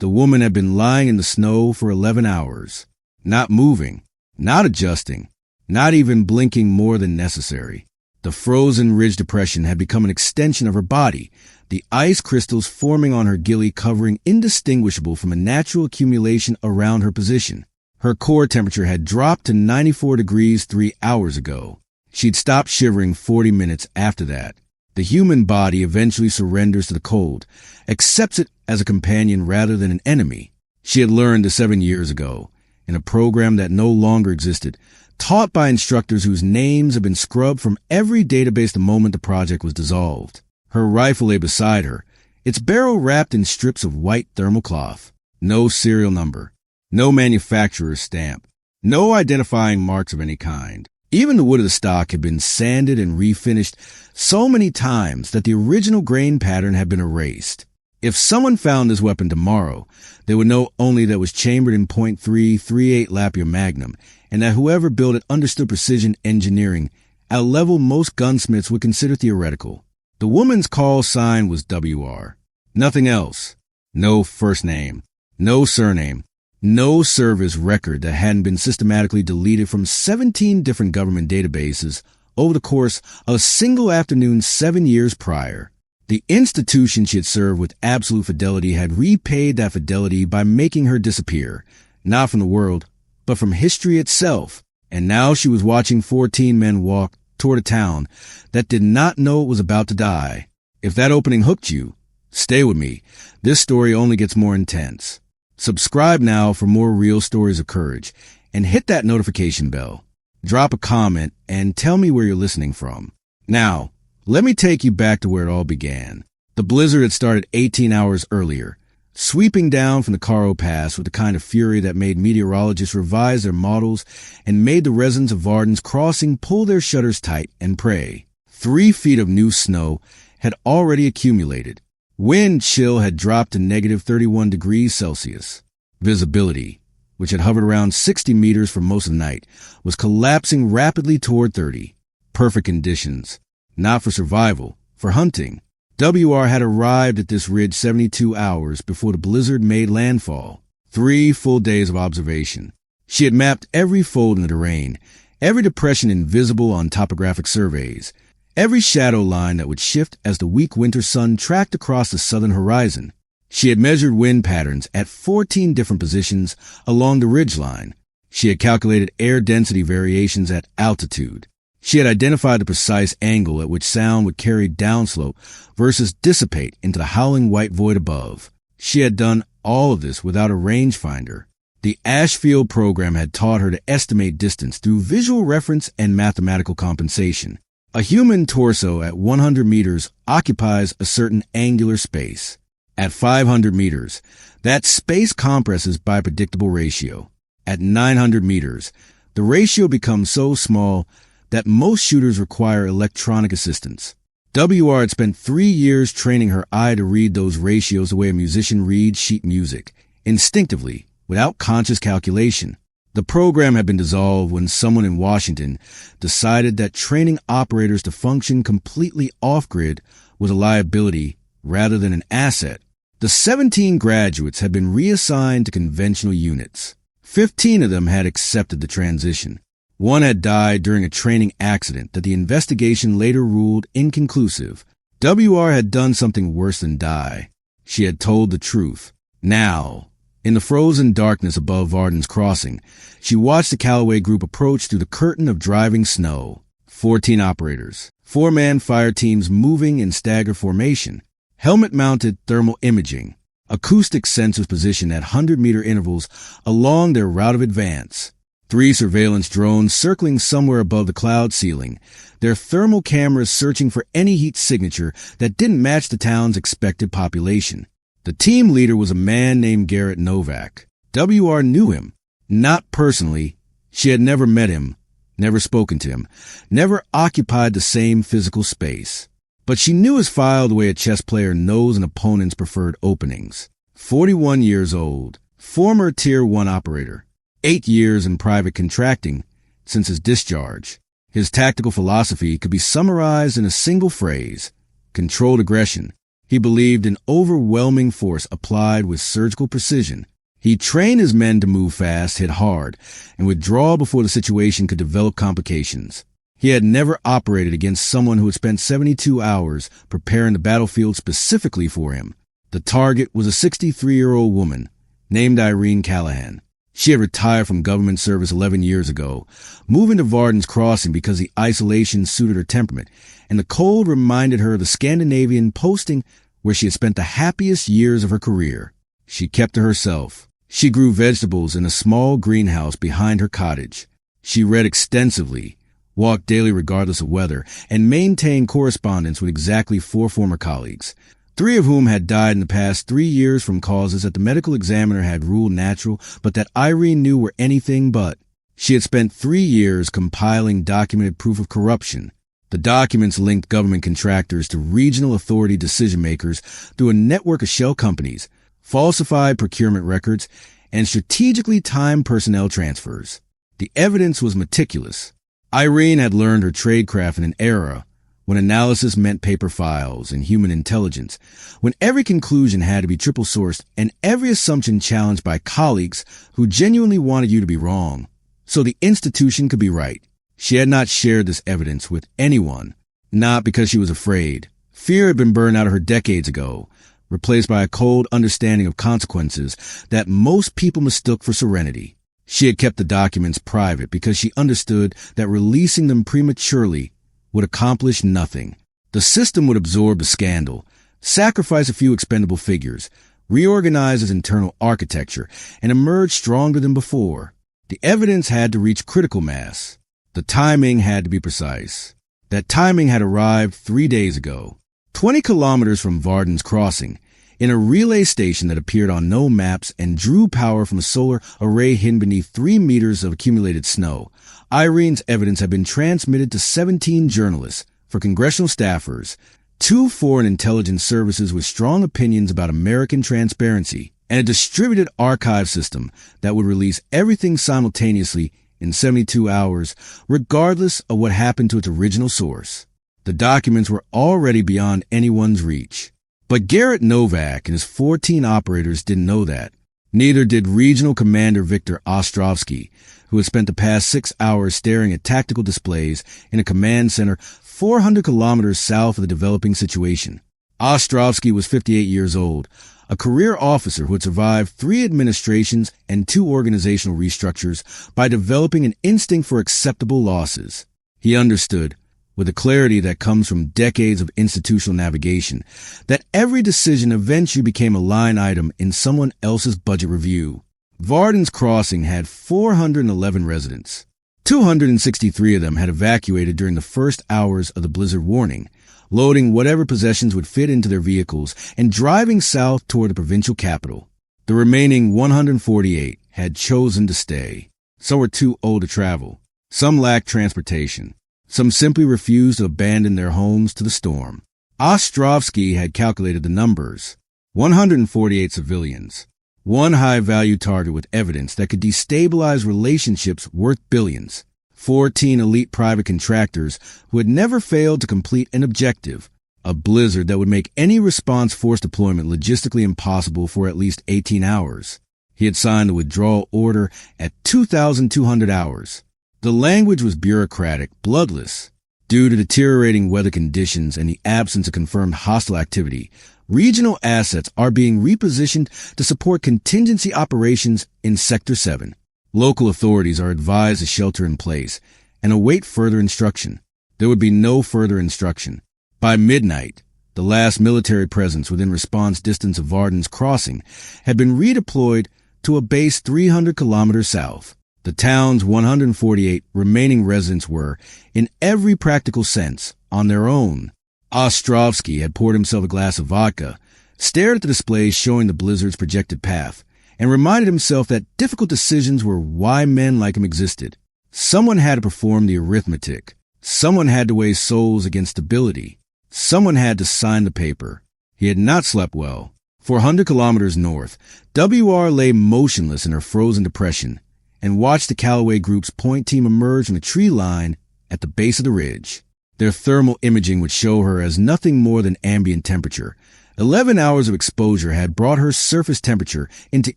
The woman had been lying in the snow for 11 hours, not moving, not adjusting, not even blinking more than necessary. The frozen ridge depression had become an extension of her body, the ice crystals forming on her gilly covering indistinguishable from a natural accumulation around her position. Her core temperature had dropped to 94 degrees 3 hours ago. She'd stopped shivering 40 minutes after that. The human body eventually surrenders to the cold, accepts it as a companion rather than an enemy. She had learned this 7 years ago, in a program that no longer existed, taught by instructors whose names had been scrubbed from every database the moment the project was dissolved. Her rifle lay beside her, its barrel wrapped in strips of white thermal cloth. No serial number, no manufacturer's stamp, no identifying marks of any kind. Even the wood of the stock had been sanded and refinished so many times that the original grain pattern had been erased. If someone found this weapon tomorrow, they would know only that it was chambered in .338 Lapierre Magnum, and that whoever built it understood precision engineering at a level most gunsmiths would consider theoretical. The woman's call sign was WR. Nothing else. No first name. No surname. No service record that hadn't been systematically deleted from 17 different government databases over the course of a single afternoon 7 years prior. The institution she had served with absolute fidelity had repaid that fidelity by making her disappear, not from the world, but from history itself. And now she was watching 14 men walk toward a town that did not know it was about to die. If that opening hooked you, stay with me. This story only gets more intense. Subscribe now for more real stories of courage, and hit that notification bell. Drop a comment and tell me where you're listening from. Now, let me take you back to where it all began. The blizzard had started 18 hours earlier, sweeping down from the Caro Pass with the kind of fury that made meteorologists revise their models and made the residents of Varden's Crossing pull their shutters tight and pray. 3 feet of new snow had already accumulated. Wind chill had dropped to negative 31 degrees Celsius. Visibility, which had hovered around 60 meters for most of the night, was collapsing rapidly toward 30. Perfect conditions. Not for survival, for hunting. WR had arrived at this ridge 72 hours before the blizzard made landfall. 3 full days of observation. She had mapped every fold in the terrain, every depression invisible on topographic surveys, every shadow line that would shift as the weak winter sun tracked across the southern horizon. She had measured wind patterns at 14 different positions along the ridgeline. She had calculated air density variations at altitude. She had identified the precise angle at which sound would carry downslope versus dissipate into the howling white void above. She had done all of this without a rangefinder. The Ashfield program had taught her to estimate distance through visual reference and mathematical compensation. A human torso at 100 meters occupies a certain angular space. At 500 meters, that space compresses by a predictable ratio. At 900 meters, the ratio becomes so small that most shooters require electronic assistance. WR had spent 3 years training her eye to read those ratios the way a musician reads sheet music, instinctively, without conscious calculation. The program had been dissolved when someone in Washington decided that training operators to function completely off-grid was a liability rather than an asset. The 17 graduates had been reassigned to conventional units. 15 of them had accepted the transition. One had died during a training accident that the investigation later ruled inconclusive. WR had done something worse than die. She had told the truth. Now, in the frozen darkness above Varden's Crossing, she watched the Callaway group approach through the curtain of driving snow. 14 operators, 4-man fire teams moving in stagger formation, helmet-mounted thermal imaging, acoustic sensors positioned at 100-meter intervals along their route of advance, 3 surveillance drones circling somewhere above the cloud ceiling, their thermal cameras searching for any heat signature that didn't match the town's expected population. The team leader was a man named Garrett Novak. WR knew him. Not personally. She had never met him, never spoken to him, never occupied the same physical space. But she knew his file the way a chess player knows an opponent's preferred openings. 41 years old, former Tier 1 operator, 8 years in private contracting since his discharge. His tactical philosophy could be summarized in a single phrase: controlled aggression. He believed in overwhelming force applied with surgical precision. He trained his men to move fast, hit hard, and withdraw before the situation could develop complications. He had never operated against someone who had spent 72 hours preparing the battlefield specifically for him. The target was a 63-year-old woman named Irene Callahan. She had retired from government service 11 years ago, moving to Varden's Crossing because the isolation suited her temperament, and the cold reminded her of the Scandinavian posting where she had spent the happiest years of her career. She kept to herself. She grew vegetables in a small greenhouse behind her cottage. She read extensively, walked daily regardless of weather, and maintained correspondence with exactly 4 former colleagues, 3 of whom had died in the past 3 years from causes that the medical examiner had ruled natural, but that Irene knew were anything but. She had spent 3 years compiling documented proof of corruption. The documents linked government contractors to regional authority decision-makers through a network of shell companies, falsified procurement records, and strategically timed personnel transfers. The evidence was meticulous. Irene had learned her tradecraft in an era when analysis meant paper files and human intelligence, when every conclusion had to be triple-sourced and every assumption challenged by colleagues who genuinely wanted you to be wrong, so the institution could be right. She had not shared this evidence with anyone, not because she was afraid. Fear had been burned out of her decades ago, replaced by a cold understanding of consequences that most people mistook for serenity. She had kept the documents private because she understood that releasing them prematurely would accomplish nothing. The system would absorb the scandal, sacrifice a few expendable figures, reorganize its internal architecture, and emerge stronger than before. The evidence had to reach critical mass. The timing had to be precise. That timing had arrived 3 days ago, 20 kilometers from Varden's Crossing, in a relay station that appeared on no maps and drew power from a solar array hidden beneath 3 meters of accumulated snow. Irene's evidence had been transmitted to 17 journalists, for congressional staffers, 2 foreign intelligence services with strong opinions about American transparency, and a distributed archive system that would release everything simultaneously in 72 hours, regardless of what happened to its original source. The documents were already beyond anyone's reach. But Garrett Novak and his 14 operators didn't know that. Neither did Regional Commander Viktor Ostrovsky, who had spent the past 6 hours staring at tactical displays in a command center 400 kilometers south of the developing situation. Ostrovsky was 58 years old, a career officer who had survived 3 administrations and 2 organizational restructures by developing an instinct for acceptable losses. He understood, with the clarity that comes from decades of institutional navigation, that every decision eventually became a line item in someone else's budget review. Varden's Crossing had 411 residents. 263 of them had evacuated during the first hours of the blizzard warning, loading whatever possessions would fit into their vehicles and driving south toward the provincial capital. The remaining 148 had chosen to stay. Some were too old to travel. Some lacked transportation. Some simply refused to abandon their homes to the storm. Ostrovsky had calculated the numbers. 148 civilians. 1 high-value target with evidence that could destabilize relationships worth billions. 14 elite private contractors who had never failed to complete an objective, a blizzard that would make any response force deployment logistically impossible for at least 18 hours. He had signed the withdrawal order at 2,200 hours. The language was bureaucratic, bloodless. Due to deteriorating weather conditions and the absence of confirmed hostile activity, regional assets are being repositioned to support contingency operations in Sector 7. Local authorities are advised to shelter in place and await further instruction. There would be no further instruction. By midnight, the last military presence within response distance of Varden's Crossing had been redeployed to a base 300 kilometers south. The town's 148 remaining residents were, in every practical sense, on their own. Ostrovsky had poured himself a glass of vodka, stared at the displays showing the blizzard's projected path, and reminded himself that difficult decisions were why men like him existed. Someone had to perform the arithmetic. Someone had to weigh souls against stability. Someone had to sign the paper. He had not slept well. 400 kilometers north, WR lay motionless in her frozen depression and watched the Callaway Group's point team emerge from the tree line at the base of the ridge. Their thermal imaging would show her as nothing more than ambient temperature, 11 hours of exposure had brought her surface temperature into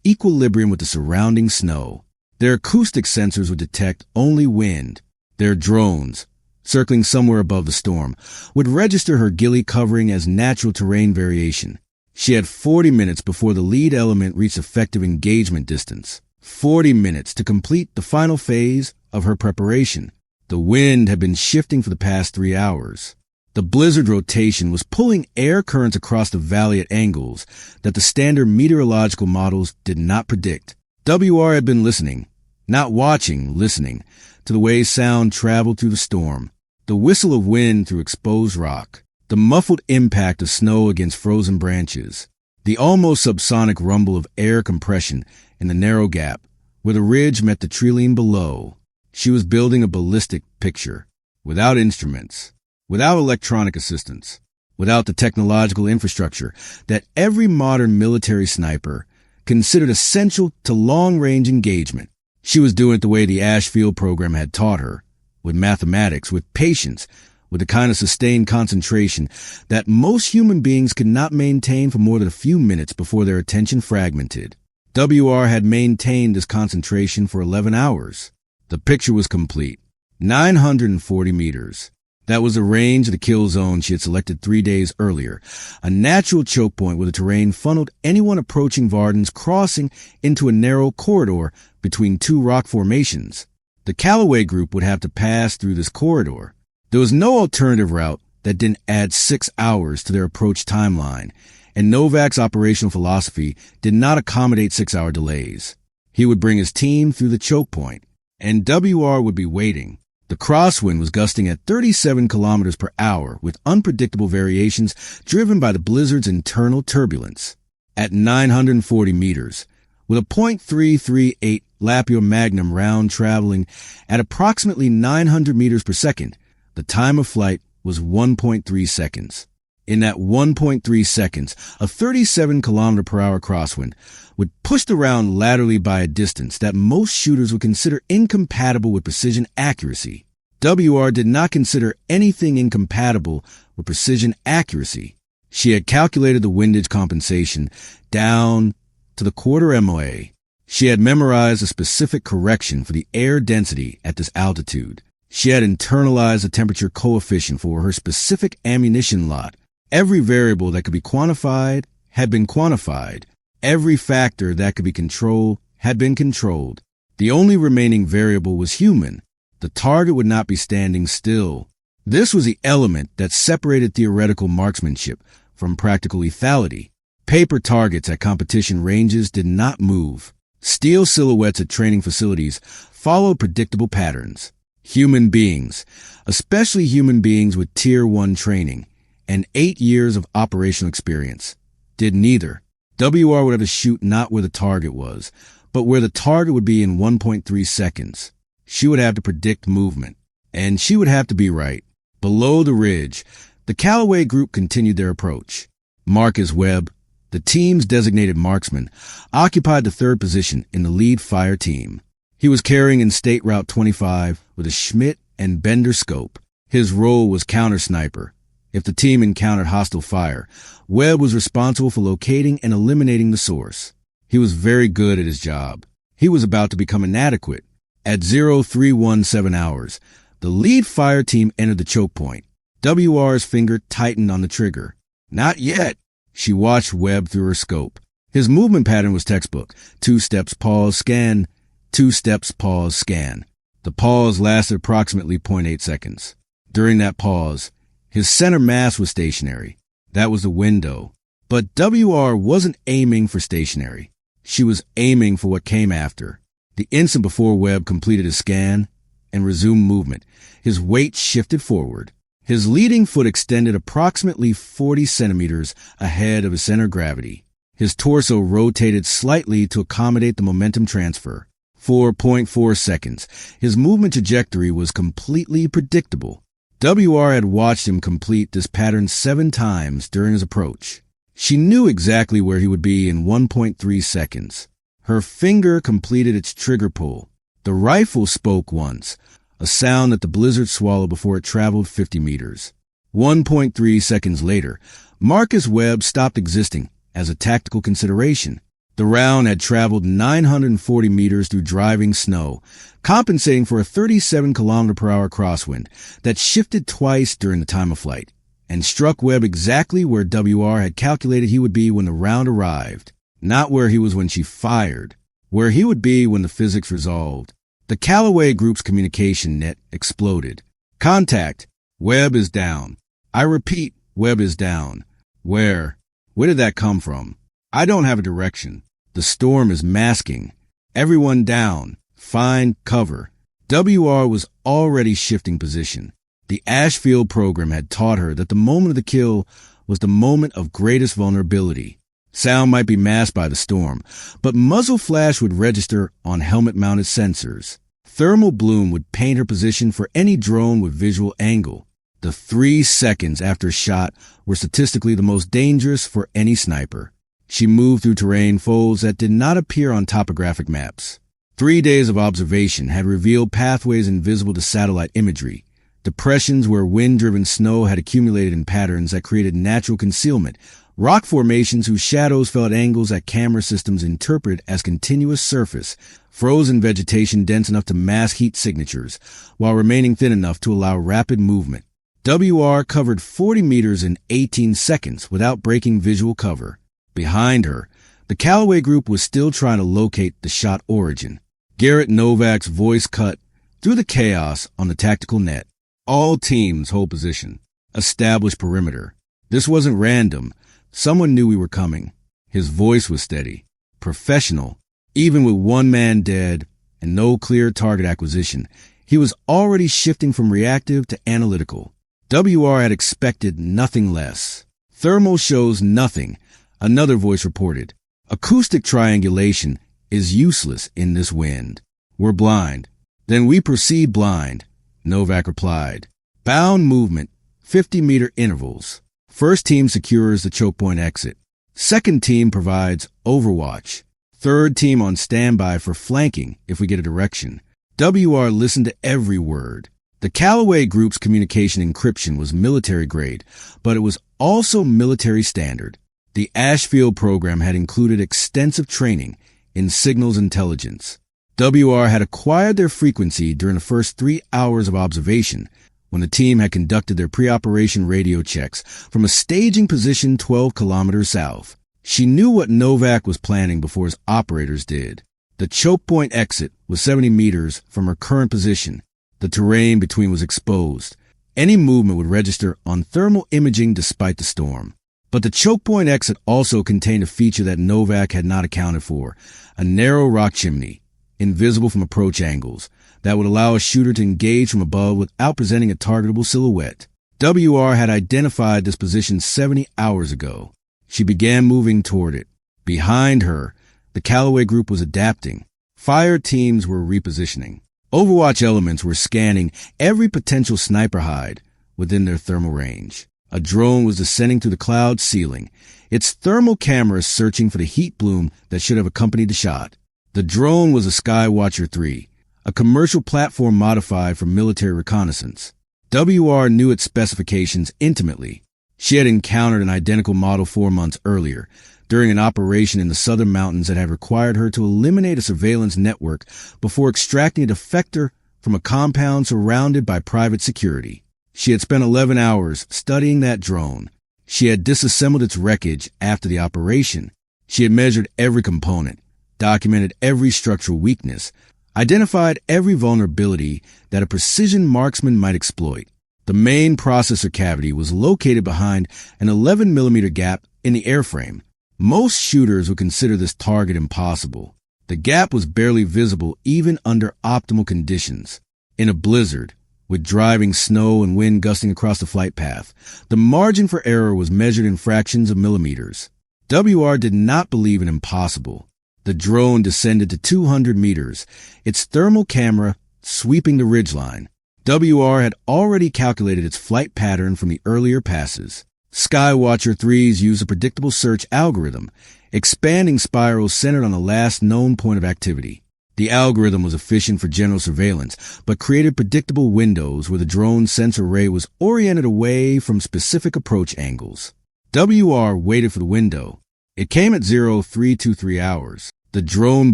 equilibrium with the surrounding snow. Their acoustic sensors would detect only wind. Their drones, circling somewhere above the storm, would register her ghillie covering as natural terrain variation. She had 40 minutes before the lead element reached effective engagement distance. 40 minutes to complete the final phase of her preparation. The wind had been shifting for the past 3 hours. The blizzard rotation was pulling air currents across the valley at angles that the standard meteorological models did not predict. WR had been listening, not watching, listening, to the way sound traveled through the storm. The whistle of wind through exposed rock. The muffled impact of snow against frozen branches. The almost subsonic rumble of air compression in the narrow gap where the ridge met the treeline below. She was building a ballistic picture, without instruments, without electronic assistance, without the technological infrastructure that every modern military sniper considered essential to long-range engagement. She was doing it the way the Ashfield program had taught her, with mathematics, with patience, with the kind of sustained concentration that most human beings could not maintain for more than a few minutes before their attention fragmented. WR had maintained this concentration for 11 hours. The picture was complete. 940 meters. That was the range of the kill zone she had selected 3 days earlier, a natural choke point where the terrain funneled anyone approaching Varden's crossing into a narrow corridor between two rock formations. The Callaway group would have to pass through this corridor. There was no alternative route that didn't add 6 hours to their approach timeline, and Novak's operational philosophy did not accommodate 6-hour delays. He would bring his team through the choke point, and WR would be waiting. The crosswind was gusting at 37 kilometers per hour with unpredictable variations driven by the blizzard's internal turbulence. At 940 meters, with a .338 Lapua Magnum round traveling at approximately 900 meters per second, the time of flight was 1.3 seconds. In that 1.3 seconds, a 37 kilometer per hour crosswind would push the round laterally by a distance that most shooters would consider incompatible with precision accuracy. WR did not consider anything incompatible with precision accuracy. She had calculated the windage compensation down to the quarter MOA. She had memorized a specific correction for the air density at this altitude. She had internalized the temperature coefficient for her specific ammunition lot. Every variable that could be quantified had been quantified. Every factor that could be controlled had been controlled. The only remaining variable was human. The target would not be standing still. This was the element that separated theoretical marksmanship from practical lethality. Paper targets at competition ranges did not move. Steel silhouettes at training facilities followed predictable patterns. Human beings, especially human beings with Tier 1 training and 8 years of operational experience, did neither. WR would have to shoot not where the target was, but where the target would be in 1.3 seconds. She would have to predict movement, and she would have to be right. Below the ridge, the Callaway group continued their approach. Marcus Webb, the team's designated marksman, occupied the third position in the lead fire team. He was carrying in State Route 25 with a Schmidt and Bender scope. His role was counter sniper. If the team encountered hostile fire, Webb was responsible for locating and eliminating the source. He was very good at his job. He was about to become inadequate. At 0317 hours, the lead fire team entered the choke point. WR's finger tightened on the trigger. Not yet. She watched Webb through her scope. His movement pattern was textbook. 2 steps, pause, scan. 2 steps, pause, scan. The pause lasted approximately 0.8 seconds. During that pause, his center mass was stationary. That was the window. But WR wasn't aiming for stationary. She was aiming for what came after. The instant before Webb completed his scan and resumed movement, his weight shifted forward. His leading foot extended approximately 40 centimeters ahead of his center of gravity. His torso rotated slightly to accommodate the momentum transfer. 4.4 seconds. His movement trajectory was completely predictable. WR had watched him complete this pattern 7 times during his approach. She knew exactly where he would be in 1.3 seconds. Her finger completed its trigger pull. The rifle spoke once, a sound that the blizzard swallowed before it traveled 50 meters. 1.3 seconds later, Marcus Webb stopped existing as a tactical consideration. The round had traveled 940 meters through driving snow, compensating for a 37-kilometer-per-hour crosswind that shifted twice during the time of flight, and struck Webb exactly where WR had calculated he would be when the round arrived. Not where he was when she fired, where he would be when the physics resolved. The Callaway Group's communication net exploded. Contact. Webb is down. I repeat, Webb is down. Where? Where did that come from? I don't have a direction. The storm is masking. Everyone down. Find cover. WR was already shifting position. The Ashfield program had taught her that the moment of the kill was the moment of greatest vulnerability. Sound might be masked by the storm, but muzzle flash would register on helmet-mounted sensors. Thermal bloom would paint her position for any drone with visual angle. The 3 seconds after a shot were statistically the most dangerous for any sniper. She moved through terrain folds that did not appear on topographic maps. 3 days of observation had revealed pathways invisible to satellite imagery, depressions where wind-driven snow had accumulated in patterns that created natural concealment, rock formations whose shadows fell at angles that camera systems interpreted as continuous surface, frozen vegetation dense enough to mask heat signatures, while remaining thin enough to allow rapid movement. WR covered 40 meters in 18 seconds without breaking visual cover. Behind her, the Callaway Group was still trying to locate the shot origin. Garrett Novak's voice cut through the chaos on the tactical net. All teams hold position. Establish perimeter. This wasn't random. Someone knew we were coming. His voice was steady, professional. Even with one man dead and no clear target acquisition, he was already shifting from reactive to analytical. WR had expected nothing less. Thermal shows nothing, another voice reported. Acoustic triangulation is useless in this wind. We're blind. Then we proceed blind, Novak replied. Bound movement, 50-meter intervals. First team secures the choke point exit. Second team provides overwatch. Third team on standby for flanking if we get a direction. WR listened to every word. The Callaway Group's communication encryption was military grade, but it was also military standard. The Ashfield program had included extensive training in signals intelligence. WR had acquired their frequency during the first 3 hours of observation, when the team had conducted their pre-operation radio checks from a staging position 12 kilometers south. She knew what Novak was planning before his operators did. The choke point exit was 70 meters from her current position. The terrain between was exposed. Any movement would register on thermal imaging despite the storm. But the choke point exit also contained a feature that Novak had not accounted for, a narrow rock chimney, invisible from approach angles, that would allow a shooter to engage from above without presenting a targetable silhouette. WR had identified this position 70 hours ago. She began moving toward it. Behind her, the Callaway Group was adapting. Fire teams were repositioning. Overwatch elements were scanning every potential sniper hide within their thermal range. A drone was descending through the cloud ceiling, its thermal camera searching for the heat bloom that should have accompanied the shot. The drone was a Skywatcher 3, a commercial platform modified for military reconnaissance. WR knew its specifications intimately. She had encountered an identical model 4 months earlier, during an operation in the southern mountains that had required her to eliminate a surveillance network before extracting a defector from a compound surrounded by private security. She had spent 11 hours studying that drone. She had disassembled its wreckage after the operation. She had measured every component, documented every structural weakness, identified every vulnerability that a precision marksman might exploit. The main processor cavity was located behind an 11mm gap in the airframe. Most shooters would consider this target impossible. The gap was barely visible even under optimal conditions. In a blizzard, with driving snow and wind gusting across the flight path, the margin for error was measured in fractions of millimeters. WR did not believe in impossible. The drone descended to 200 meters, its thermal camera sweeping the ridgeline. WR had already calculated its flight pattern from the earlier passes. Skywatcher 3s use a predictable search algorithm, expanding spirals centered on the last known point of activity. The algorithm was efficient for general surveillance, but created predictable windows where the drone's sensor array was oriented away from specific approach angles. WR waited for the window. It came at 0323 hours. The drone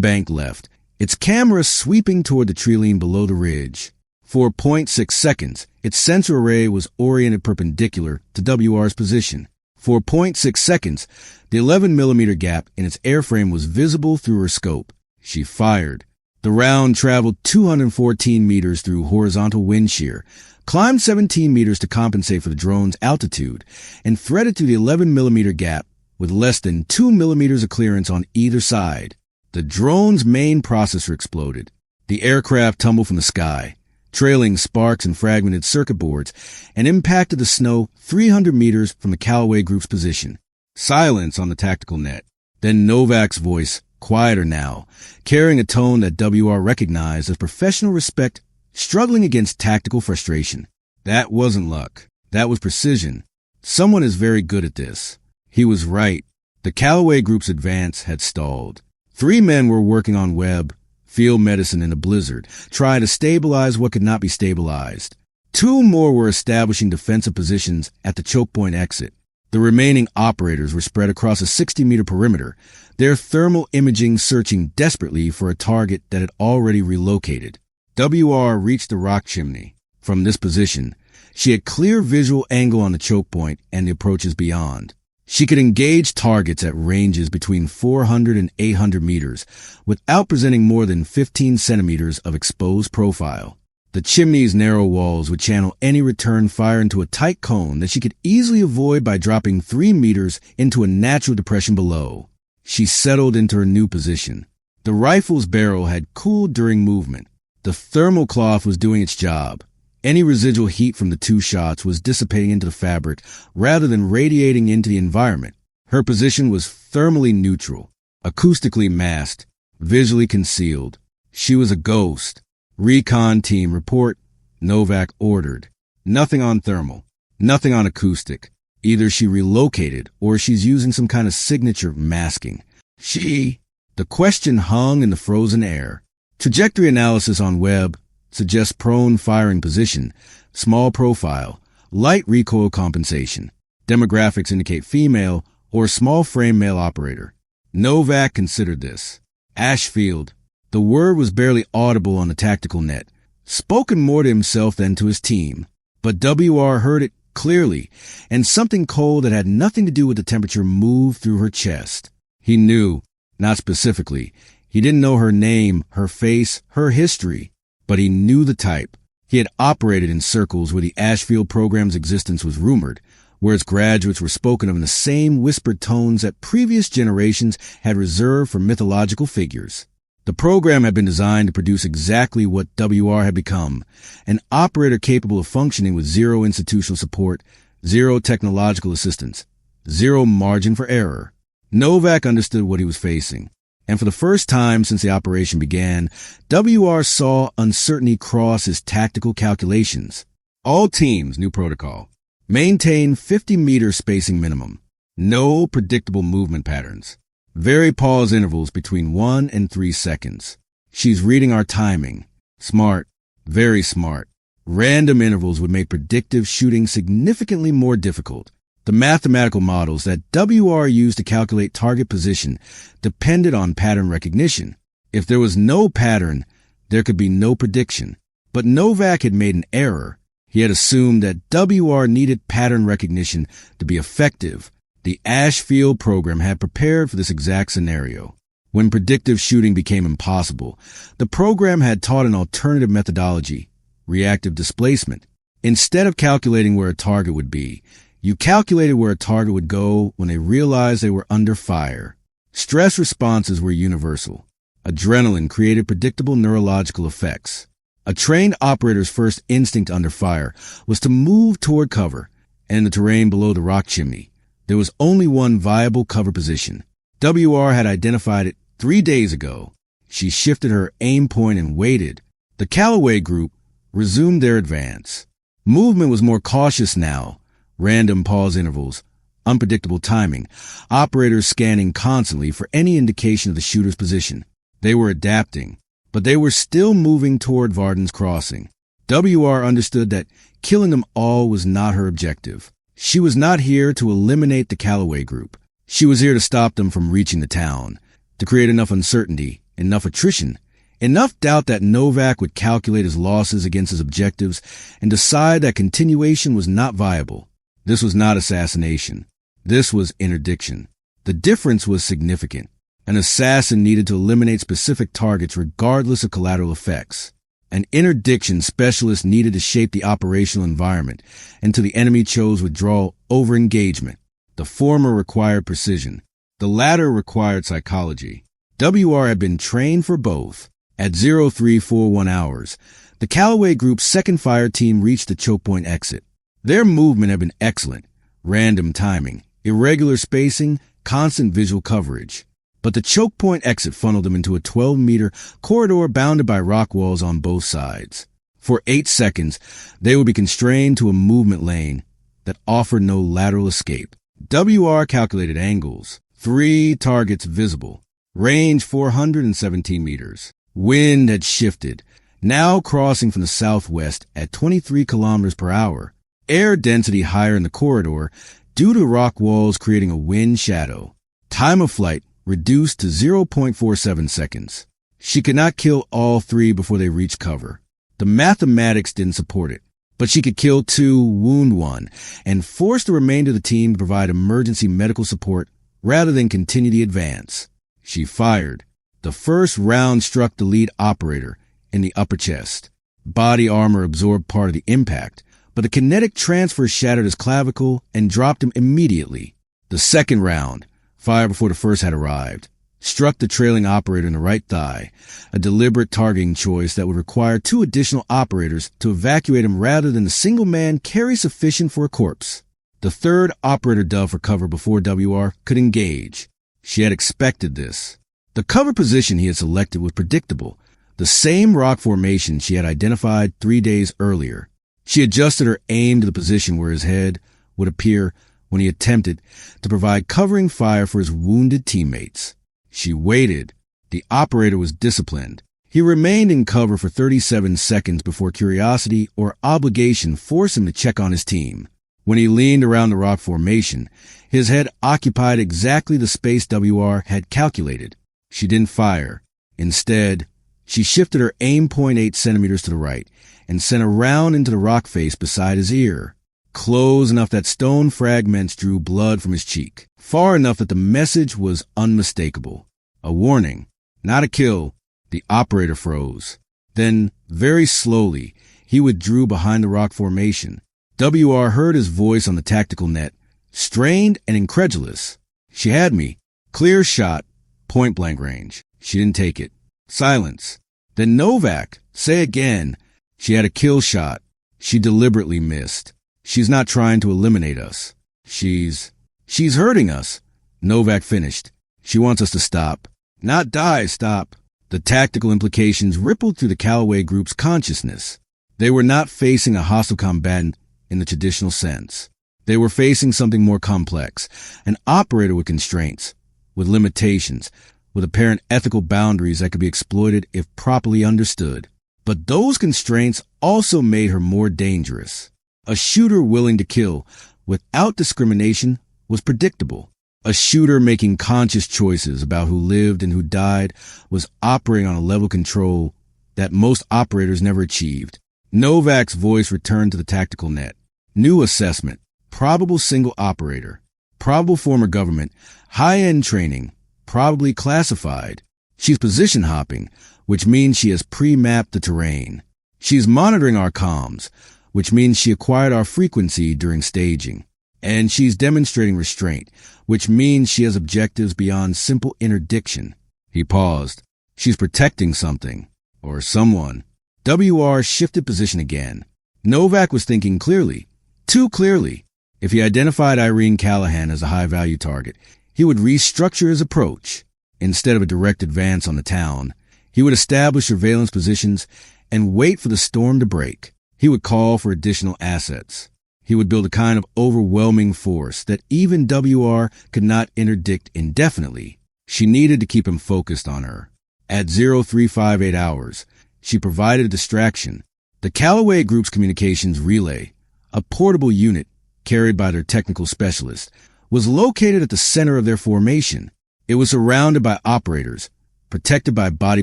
banked left, its camera sweeping toward the tree line below the ridge. For 0.6 seconds, its sensor array was oriented perpendicular to WR's position. For 0.6 seconds, the 11mm gap in its airframe was visible through her scope. She fired. The round traveled 214 meters through horizontal wind shear, climbed 17 meters to compensate for the drone's altitude, and threaded through the 11mm gap with less than 2 millimeters of clearance on either side. The drone's main processor exploded. The aircraft tumbled from the sky, trailing sparks and fragmented circuit boards, and impacted the snow 300 meters from the Callaway Group's position. Silence on the tactical net. Then Novak's voice, quieter now, carrying a tone that WR recognized as professional respect, struggling against tactical frustration. That wasn't luck. That was precision. Someone is very good at this. He was right. The Callaway Group's advance had stalled. 3 men were working on web, field medicine in a blizzard, trying to stabilize what could not be stabilized. 2 more were establishing defensive positions at the choke point exit. The remaining operators were spread across a 60-meter perimeter, their thermal imaging searching desperately for a target that had already relocated. WR reached the rock chimney. From this position, she had clear visual angle on the choke point and the approaches beyond. She could engage targets at ranges between 400 and 800 meters without presenting more than 15 centimeters of exposed profile. The chimney's narrow walls would channel any return fire into a tight cone that she could easily avoid by dropping 3 meters into a natural depression below. She settled into her new position. The rifle's barrel had cooled during movement. The thermal cloth was doing its job. Any residual heat from the 2 shots was dissipating into the fabric rather than radiating into the environment. Her position was thermally neutral, acoustically masked, visually concealed. She was a ghost. Recon team report, Novak ordered. Nothing on thermal, nothing on acoustic. Either she relocated or she's using some kind of signature masking. The question hung in the frozen air. Trajectory analysis on web suggests prone firing position, small profile, light recoil compensation. Demographics indicate female or small frame male operator. Novak considered this. Ashfield. The word was barely audible on the tactical net, spoken more to himself than to his team. But WR heard it clearly, and something cold that had nothing to do with the temperature moved through her chest. He knew, not specifically. He didn't know her name, her face, her history, but he knew the type. He had operated in circles where the Ashfield program's existence was rumored, where its graduates were spoken of in the same whispered tones that previous generations had reserved for mythological figures. The program had been designed to produce exactly what WR had become, an operator capable of functioning with 0 institutional support, 0 technological assistance, 0 margin for error. Novak understood what he was facing, and for the first time since the operation began, WR saw uncertainty cross his tactical calculations. All teams, new protocol. Maintain 50-meter spacing minimum. No predictable movement patterns. Vary pause intervals between 1 and 3 seconds. She's reading our timing. Smart. Very smart. Random intervals would make predictive shooting significantly more difficult. The mathematical models that WR used to calculate target position depended on pattern recognition. If there was no pattern, there could be no prediction. But Novak had made an error. He had assumed that WR needed pattern recognition to be effective. The Ashfield program had prepared for this exact scenario. When predictive shooting became impossible, the program had taught an alternative methodology, reactive displacement. Instead of calculating where a target would be, you calculated where a target would go when they realized they were under fire. Stress responses were universal. Adrenaline created predictable neurological effects. A trained operator's first instinct under fire was to move toward cover, and in the terrain below the rock chimney, there was only one viable cover position. WR had identified it 3 days ago. She shifted her aim point and waited. The Callaway Group resumed their advance. Movement was more cautious now. Random pause intervals, unpredictable timing, operators scanning constantly for any indication of the shooter's position. They were adapting. but they were still moving toward Varden's crossing. WR understood that killing them all was not her objective. She was not here to eliminate the Calloway group. She was here to stop them from reaching the town, to create enough uncertainty, enough attrition, enough doubt that Novak would calculate his losses against his objectives and decide that continuation was not viable. This was not assassination. This was interdiction. The difference was significant. An assassin needed to eliminate specific targets regardless of collateral effects. An interdiction specialist needed to shape the operational environment until the enemy chose withdrawal over engagement. The former required precision. The latter required psychology. WR had been trained for both. At 0341 hours, the Calloway Group's second fire team reached the choke point exit. Their movement had been excellent. Random timing, irregular spacing, constant visual coverage. But the choke point exit funneled them into a 12-meter corridor bounded by rock walls on both sides. For 8 seconds, they would be constrained to a movement lane that offered no lateral escape. WR calculated angles. 3 targets visible. Range 417 meters. Wind had shifted, now crossing from the southwest at 23 kilometers per hour. Air density higher in the corridor due to rock walls creating a wind shadow. Time of flight reduced to 0.47 seconds. She could not kill all 3 before they reached cover. The mathematics didn't support it, but she could kill 2, wound 1, and force the remainder of the team to provide emergency medical support rather than continue the advance. She fired. The first round struck the lead operator in the upper chest. Body armor absorbed part of the impact, but the kinetic transfer shattered his clavicle and dropped him immediately. The second round, fired before the first had arrived, struck the trailing operator in the right thigh, a deliberate targeting choice that would require 2 additional operators to evacuate him rather than a single man carry sufficient for a corpse. The third operator dove for cover before WR could engage. She had expected this. The cover position he had selected was predictable, the same rock formation she had identified 3 days earlier. She adjusted her aim to the position where his head would appear when he attempted to provide covering fire for his wounded teammates. She waited. The operator was disciplined. He remained in cover for 37 seconds before curiosity or obligation forced him to check on his team. When he leaned around the rock formation, his head occupied exactly the space WR had calculated. She didn't fire. Instead, she shifted her aim 0.8 centimeters to the right and sent a round into the rock face beside his ear, close enough that stone fragments drew blood from his cheek, far enough that the message was unmistakable. A warning, not a kill. The operator froze. Then, very slowly, he withdrew behind the rock formation. WR heard his voice on the tactical net, strained and incredulous. She had me. Clear shot, point-blank range. She didn't take it. Silence. Then Novak, say again. She had a kill shot. She deliberately missed. She's not trying to eliminate us. She's hurting us. Novak finished. She wants us to stop. Not die, stop. The tactical implications rippled through the Calloway group's consciousness. They were not facing a hostile combatant in the traditional sense. They were facing something more complex, an operator with constraints, with limitations, with apparent ethical boundaries that could be exploited if properly understood. But those constraints also made her more dangerous. A shooter willing to kill without discrimination was predictable. A shooter making conscious choices about who lived and who died was operating on a level of control that most operators never achieved. Novak's voice returned to the tactical net. New assessment. Probable single operator. Probable former government. High-end training. Probably classified. She's position hopping, which means she has pre-mapped the terrain. She's monitoring our comms, which means she acquired our frequency during staging. And she's demonstrating restraint, which means she has objectives beyond simple interdiction. He paused. She's protecting something. Or someone. WR shifted position again. Novak was thinking clearly. Too clearly. If he identified Irene Callahan as a high-value target, he would restructure his approach. Instead of a direct advance on the town, he would establish surveillance positions and wait for the storm to break. He would call for additional assets. He would build a kind of overwhelming force that even WR could not interdict indefinitely. She needed to keep him focused on her. At 0358 hours, she provided a distraction. The Callaway Group's communications relay, a portable unit carried by their technical specialist, was located at the center of their formation. It was surrounded by operators, protected by body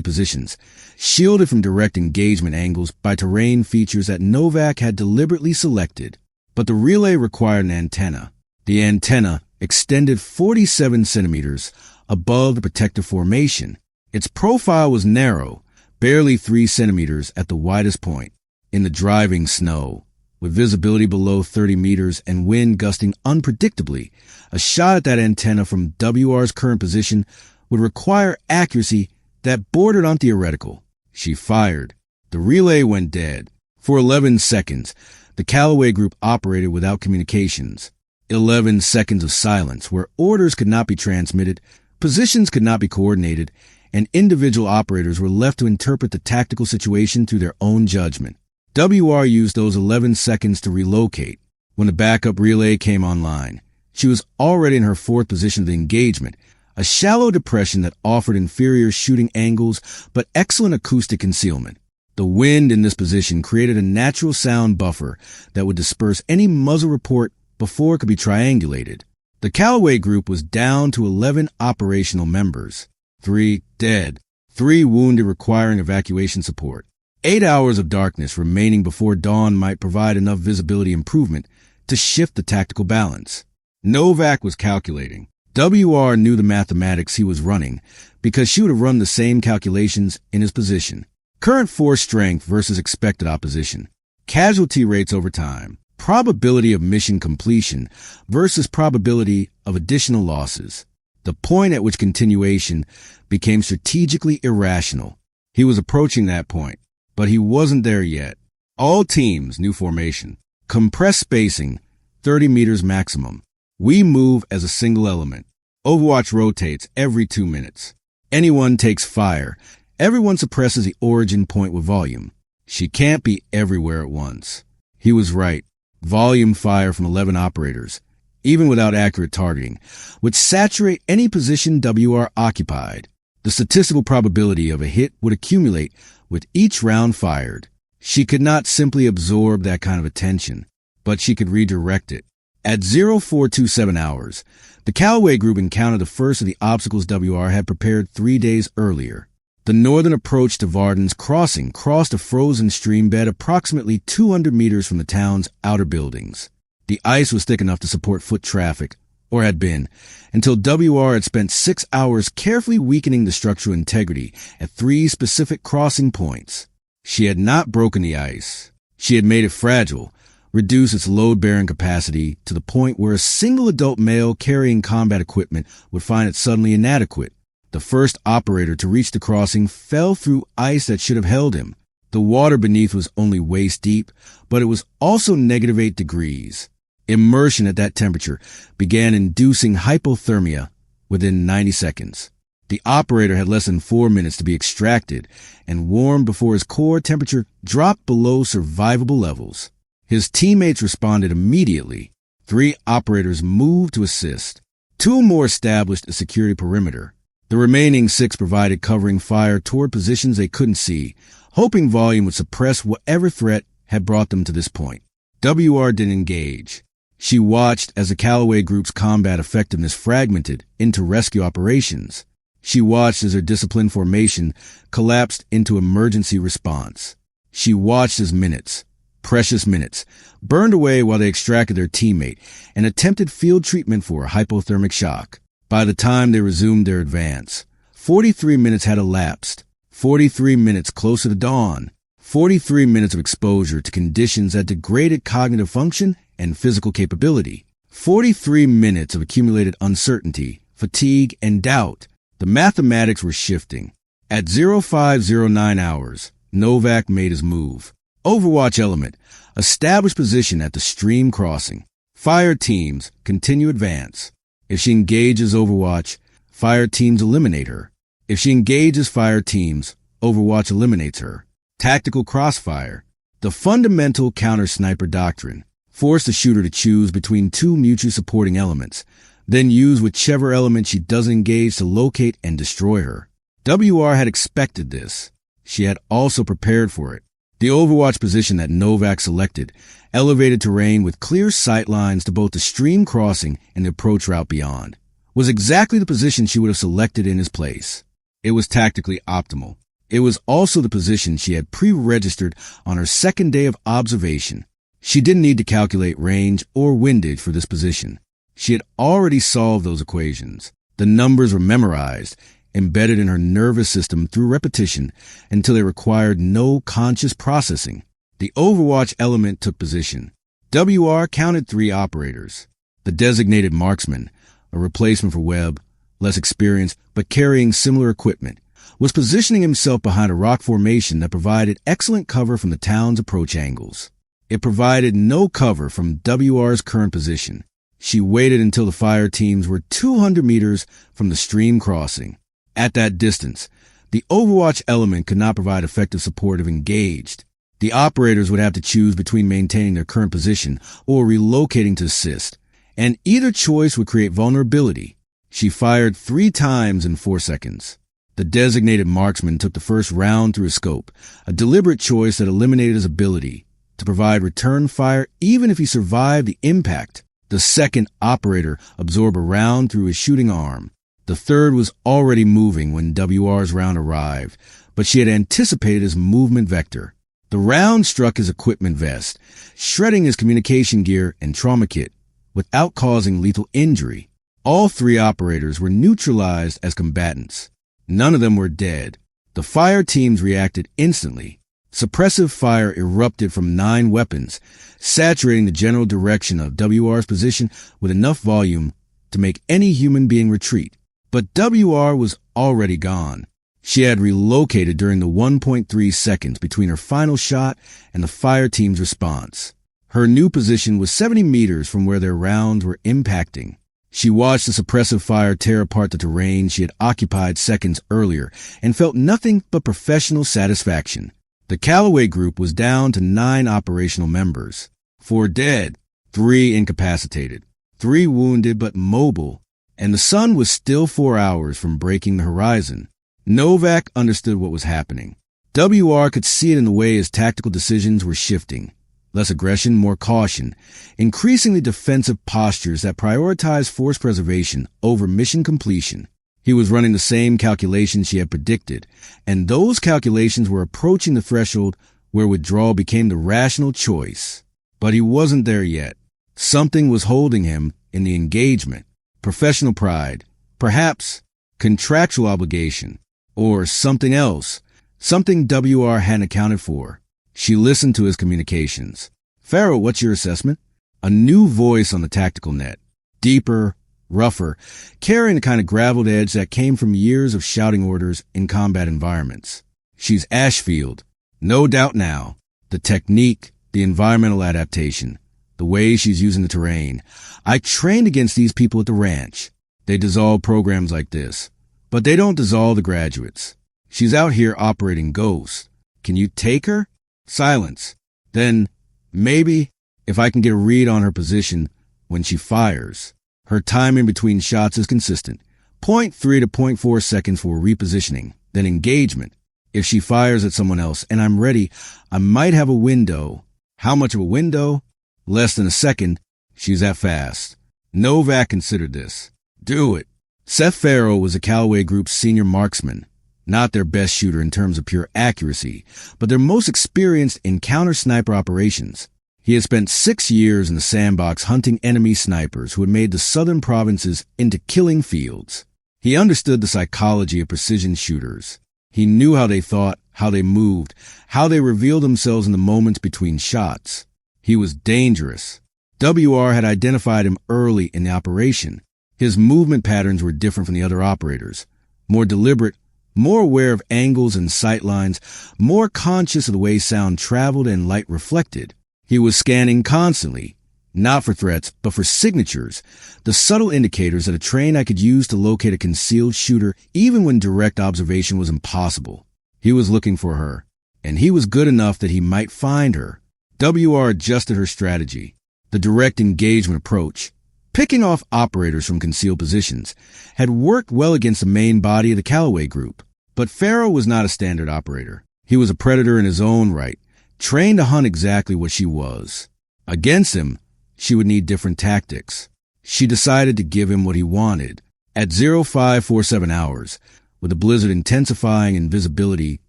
positions, shielded from direct engagement angles by terrain features that Novak had deliberately selected. But the relay required an antenna. The antenna extended 47 centimeters above the protective formation. Its profile was narrow, barely 3 centimeters at the widest point. In the driving snow, with visibility below 30 meters and wind gusting unpredictably, a shot at that antenna from WR's current position would require accuracy that bordered on theoretical. She fired. The relay went dead. For 11 seconds, the Callaway Group operated without communications. 11 seconds of silence where orders could not be transmitted, positions could not be coordinated, and individual operators were left to interpret the tactical situation through their own judgment. WR used those 11 seconds to relocate. When the backup relay came online, she was already in her fourth position of the engagement, a shallow depression that offered inferior shooting angles but excellent acoustic concealment. The wind in this position created a natural sound buffer that would disperse any muzzle report before it could be triangulated. The Callaway Group was down to 11 operational members, 3 dead, 3 wounded requiring evacuation support. 8 hours of darkness remaining before dawn might provide enough visibility improvement to shift the tactical balance. Novak was calculating. WR knew the mathematics he was running because she would have run the same calculations in his position. Current force strength versus expected opposition. Casualty rates over time. Probability of mission completion versus probability of additional losses. The point at which continuation became strategically irrational. He was approaching that point, but he wasn't there yet. All teams, new formation. Compressed spacing, 30 meters maximum. We move as a single element. Overwatch rotates every 2 minutes. Anyone takes fire. Everyone suppresses the origin point with volume. She can't be everywhere at once. He was right. Volume fire from 11 operators, even without accurate targeting, would saturate any position WR occupied. The statistical probability of a hit would accumulate with each round fired. She could not simply absorb that kind of attention, but she could redirect it. At 0427 hours, the Callaway Group encountered the first of the obstacles WR had prepared 3 days earlier. The northern approach to Varden's Crossing crossed a frozen stream bed approximately 200 meters from the town's outer buildings. The ice was thick enough to support foot traffic, or had been, until WR had spent 6 hours carefully weakening the structural integrity at 3 specific crossing points. She had not broken the ice. She had made it fragile, reduced its load-bearing capacity to the point where a single adult male carrying combat equipment would find it suddenly inadequate. The first operator to reach the crossing fell through ice that should have held him. The water beneath was only waist deep, but it was also -8 degrees. Immersion at that temperature began inducing hypothermia within 90 seconds. The operator had less than 4 minutes to be extracted and warmed before his core temperature dropped below survivable levels. His teammates responded immediately. 3 operators moved to assist. 2 more established a security perimeter. The remaining 6 provided covering fire toward positions they couldn't see, hoping volume would suppress whatever threat had brought them to this point. WR didn't engage. She watched as the Callaway Group's combat effectiveness fragmented into rescue operations. She watched as her disciplined formation collapsed into emergency response. She watched as minutes, precious minutes, burned away while they extracted their teammate and attempted field treatment for a hypothermic shock. By the time they resumed their advance, 43 minutes had elapsed. 43 minutes closer to dawn. 43 minutes of exposure to conditions that degraded cognitive function and physical capability. 43 minutes of accumulated uncertainty, fatigue, and doubt. The mathematics were shifting. At 0509 hours, Novak made his move. Overwatch element, establish position at the stream crossing. Fire teams continue advance. If she engages Overwatch, fire teams eliminate her. If she engages fire teams, Overwatch eliminates her. Tactical crossfire, the fundamental counter-sniper doctrine. Force the shooter to choose between 2 mutually supporting elements, then use whichever element she doesn't engage to locate and destroy her. WR had expected this. She had also prepared for it. The overwatch position that Novak selected, elevated terrain with clear sight lines to both the stream crossing and the approach route beyond, was exactly the position she would have selected in his place. It was tactically optimal. It was also the position she had pre-registered on her second day of observation. She didn't need to calculate range or windage for this position. She had already solved those equations. The numbers were memorized, embedded in her nervous system through repetition until they required no conscious processing. The overwatch element took position. WR counted 3 operators. The designated marksman, a replacement for Webb, less experienced but carrying similar equipment, was positioning himself behind a rock formation that provided excellent cover from the town's approach angles. It provided no cover from WR's current position. She waited until the fire teams were 200 meters from the stream crossing. At that distance, the overwatch element could not provide effective support if engaged. The operators would have to choose between maintaining their current position or relocating to assist, and either choice would create vulnerability. She fired 3 times in 4 seconds. The designated marksman took the first round through his scope, a deliberate choice that eliminated his ability to provide return fire even if he survived the impact. The second operator absorbed a round through his shooting arm. The third was already moving when WR's round arrived, but she had anticipated his movement vector. The round struck his equipment vest, shredding his communication gear and trauma kit without causing lethal injury. All 3 operators were neutralized as combatants. None of them were dead. The fire teams reacted instantly. Suppressive fire erupted from 9 weapons, saturating the general direction of WR's position with enough volume to make any human being retreat. But WR was already gone. She had relocated during the 1.3 seconds between her final shot and the fire team's response. Her new position was 70 meters from where their rounds were impacting. She watched the suppressive fire tear apart the terrain she had occupied seconds earlier and felt nothing but professional satisfaction. The Callaway group was down to 9 operational members. 4 dead, 3 incapacitated, 3 wounded but mobile, and the sun was still 4 hours from breaking the horizon. Novak understood what was happening. WR could see it in the way his tactical decisions were shifting. Less aggression, more caution, increasingly defensive postures that prioritize force preservation over mission completion. He was running the same calculations she had predicted, and those calculations were approaching the threshold where withdrawal became the rational choice. But he wasn't there yet. Something was holding him in the engagement. Professional pride, perhaps contractual obligation, or something else, something WR hadn't accounted for. She listened to his communications. "Pharaoh, what's your assessment?" A new voice on the tactical net. Deeper, rougher, carrying the kind of graveled edge that came from years of shouting orders in combat environments. "She's Ashfield. No doubt now. The technique, the environmental adaptation, the way she's using the terrain. I trained against these people at the ranch. They dissolve programs like this, but they don't dissolve the graduates. She's out here operating ghosts. Can you take her?" Silence. Then, maybe, if I can get a read on her position when she fires. Her timing between shots is consistent. 0.3 to 0.4 seconds for repositioning, then engagement. If she fires at someone else and I'm ready, I might have a window. How much of a window? Less than a second. She's that fast. Novak considered this. Do it. Seth Farrell was the Callaway Group's senior marksman. Not their best shooter in terms of pure accuracy, but their most experienced in counter-sniper operations. He had spent 6 years in the sandbox hunting enemy snipers who had made the southern provinces into killing fields. He understood the psychology of precision shooters. He knew how they thought, how they moved, how they revealed themselves in the moments between shots. He was dangerous. WR had identified him early in the operation. His movement patterns were different from the other operators, more deliberate, more aware of angles and sight lines, more conscious of the way sound traveled and light reflected. He was scanning constantly, not for threats, but for signatures, the subtle indicators that a trained eye could use to locate a concealed shooter even when direct observation was impossible. He was looking for her, and he was good enough that he might find her. WR adjusted her strategy. The direct engagement approach, picking off operators from concealed positions, had worked well against the main body of the Callaway Group. But Pharaoh was not a standard operator. He was a predator in his own right, trained to hunt exactly what she was. Against him, she would need different tactics. She decided to give him what he wanted. At 0547 hours, with the blizzard intensifying and visibility